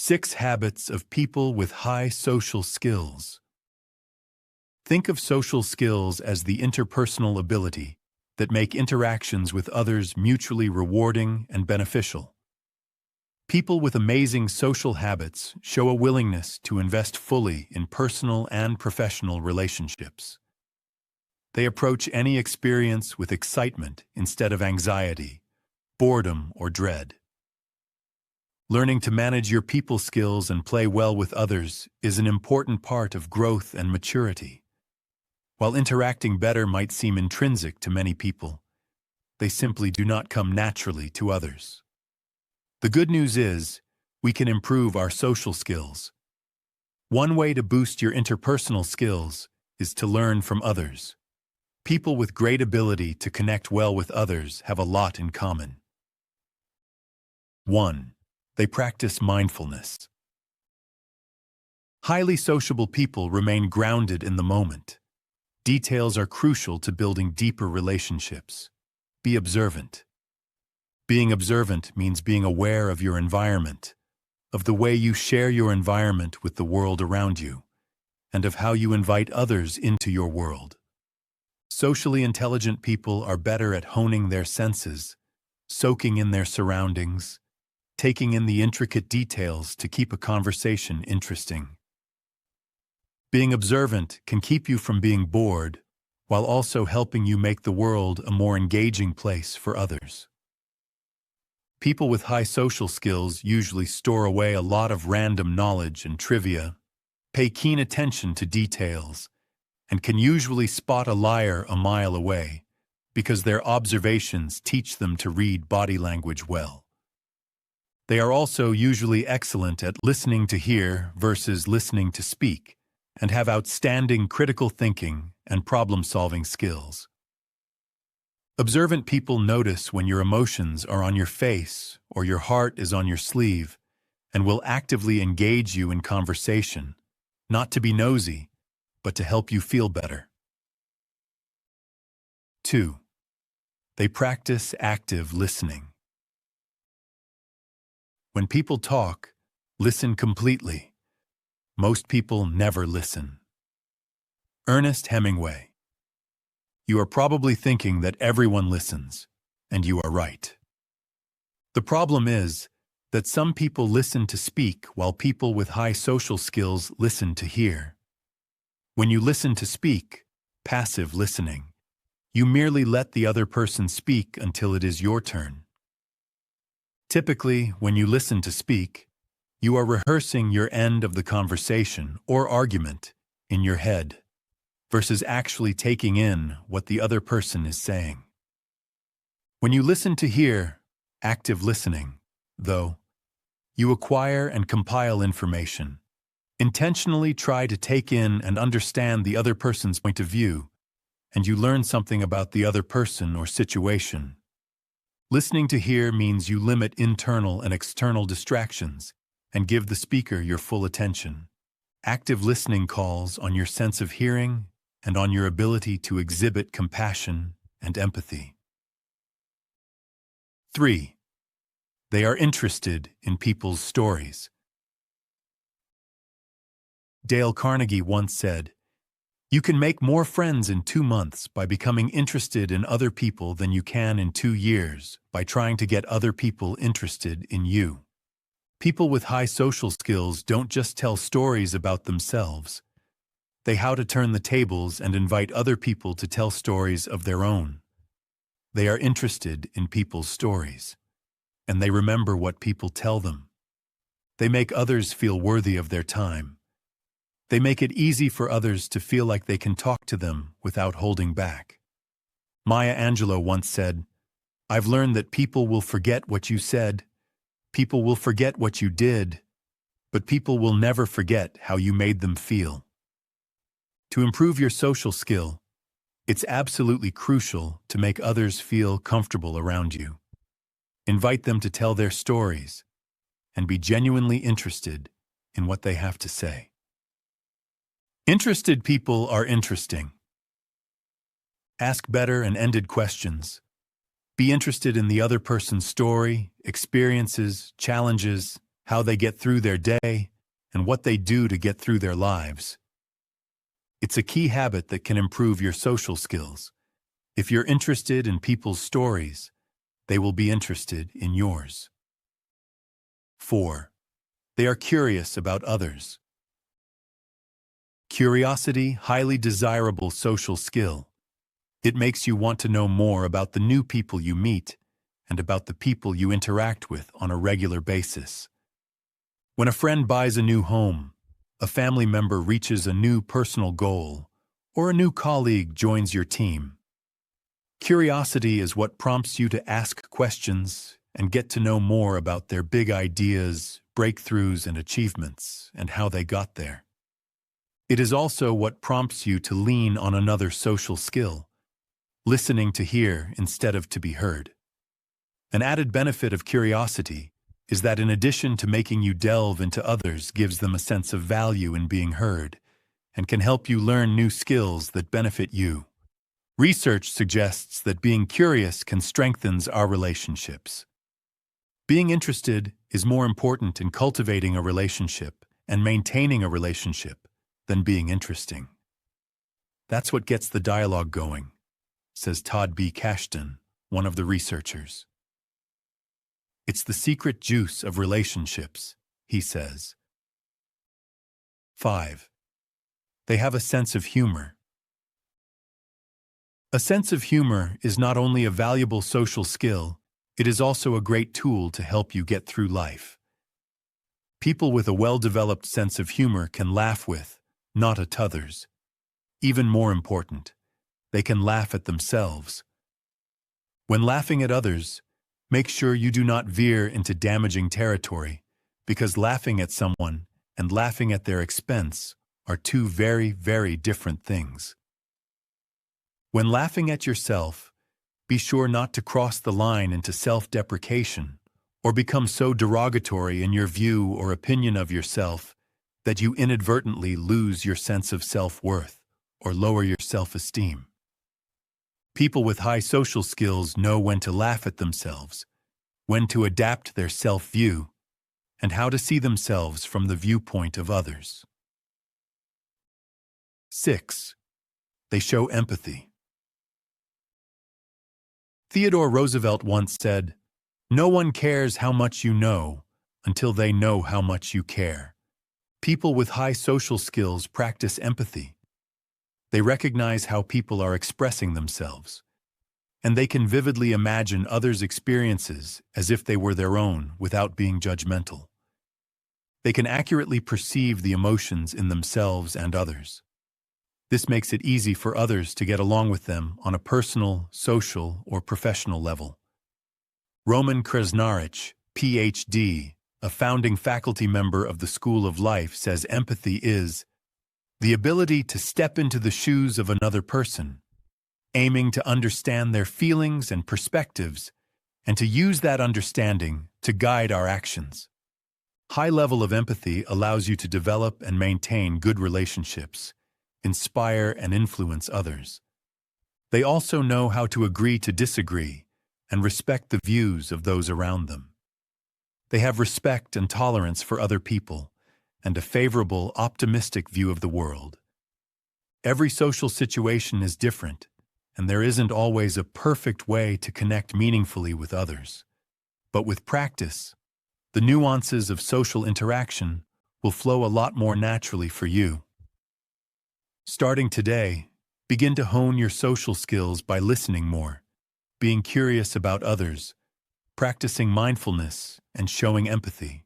6 Habits of People with High Social Skills. Think of social skills as the interpersonal ability that make interactions with others mutually rewarding and beneficial. People with amazing social habits show a willingness to invest fully in personal and professional relationships. They approach any experience with excitement instead of anxiety, boredom, or dread. Learning to manage your people skills and play well with others is an important part of growth and maturity. While interacting better might seem intrinsic to many people, they simply do not come naturally to others. The good news is, we can improve our social skills. One way to boost your interpersonal skills is to learn from others. People with great ability to connect well with others have a lot in common. 1. They practice mindfulness. Highly sociable people remain grounded in the moment. Details are crucial to building deeper relationships. Be observant. Being observant means being aware of your environment, of the way you share your environment with the world around you, and of how you invite others into your world. Socially intelligent people are better at honing their senses, soaking in their surroundings, taking in the intricate details to keep a conversation interesting. Being observant can keep you from being bored, while also helping you make the world a more engaging place for others. People with high social skills usually store away a lot of random knowledge and trivia, pay keen attention to details, and can usually spot a liar a mile away because their observations teach them to read body language well. They are also usually excellent at listening to hear versus listening to speak, and have outstanding critical thinking and problem-solving skills. Observant people notice when your emotions are on your face or your heart is on your sleeve, and will actively engage you in conversation, not to be nosy, but to help you feel better. 2. They practice active listening. When people talk, listen completely. Most people never listen. Ernest Hemingway. You are probably thinking that everyone listens, and you are right. The problem is that some people listen to speak while people with high social skills listen to hear. When you listen to speak, passive listening, you merely let the other person speak until it is your turn. Typically, when you listen to speak, you are rehearsing your end of the conversation or argument in your head, versus actually taking in what the other person is saying. When you listen to hear, active listening, though, you acquire and compile information. Intentionally try to take in and understand the other person's point of view, and you learn something about the other person or situation. Listening to hear means you limit internal and external distractions and give the speaker your full attention. Active listening calls on your sense of hearing and on your ability to exhibit compassion and empathy. 3. They are interested in people's stories. Dale Carnegie once said, "You can make more friends in 2 months by becoming interested in other people than you can in 2 years by trying to get other people interested in you." People with high social skills don't just tell stories about themselves. They know how to turn the tables and invite other people to tell stories of their own. They are interested in people's stories, and they remember what people tell them. They make others feel worthy of their time. They make it easy for others to feel like they can talk to them without holding back. Maya Angelou once said, "I've learned that people will forget what you said, people will forget what you did, but people will never forget how you made them feel." To improve your social skill, it's absolutely crucial to make others feel comfortable around you. Invite them to tell their stories, and be genuinely interested in what they have to say. Interested people are interesting. Ask better and ended questions. Be interested in the other person's story, experiences, challenges, how they get through their day, and what they do to get through their lives. It's a key habit that can improve your social skills. If you're interested in people's stories, they will be interested in yours. 4. They are curious about others. Curiosity, highly desirable social skill. It makes you want to know more about the new people you meet and about the people you interact with on a regular basis. When a friend buys a new home, a family member reaches a new personal goal, or a new colleague joins your team, curiosity is what prompts you to ask questions and get to know more about their big ideas, breakthroughs, and achievements, and how they got there. It is also what prompts you to lean on another social skill, listening to hear instead of to be heard. An added benefit of curiosity is that in addition to making you delve into others, gives them a sense of value in being heard, and can help you learn new skills that benefit you. Research suggests that being curious can strengthen our relationships. Being interested is more important in cultivating a relationship and maintaining a relationship than being interesting. That's what gets the dialogue going, says Todd B. Kashdan, one of the researchers. It's the secret juice of relationships, he says. 5. They have a sense of humor. A sense of humor is not only a valuable social skill, it is also a great tool to help you get through life. People with a well-developed sense of humor can laugh with, not at others. Even more important, they can laugh at themselves. When laughing at others, make sure you do not veer into damaging territory, because laughing at someone and laughing at their expense are two very, very different things. When laughing at yourself, be sure not to cross the line into self-deprecation or become so derogatory in your view or opinion of yourself that you inadvertently lose your sense of self-worth or lower your self-esteem. People with high social skills know when to laugh at themselves, when to adapt their self-view, and how to see themselves from the viewpoint of others. 6. They show empathy. Theodore Roosevelt once said, "No one cares how much you know until they know how much you care." People with high social skills practice empathy. They recognize how people are expressing themselves, and they can vividly imagine others' experiences as if they were their own without being judgmental. They can accurately perceive the emotions in themselves and others. This makes it easy for others to get along with them on a personal, social, or professional level. Roman Krasnarich, Ph.D., a founding faculty member of the School of Life, says empathy is the ability to step into the shoes of another person, aiming to understand their feelings and perspectives, and to use that understanding to guide our actions. High level of empathy allows you to develop and maintain good relationships, inspire and influence others. They also know how to agree to disagree and respect the views of those around them. They have respect and tolerance for other people and a favorable, optimistic view of the world. Every social situation is different, and there isn't always a perfect way to connect meaningfully with others. But with practice, the nuances of social interaction will flow a lot more naturally for you. Starting today, begin to hone your social skills by listening more, being curious about others, practicing mindfulness, and showing empathy.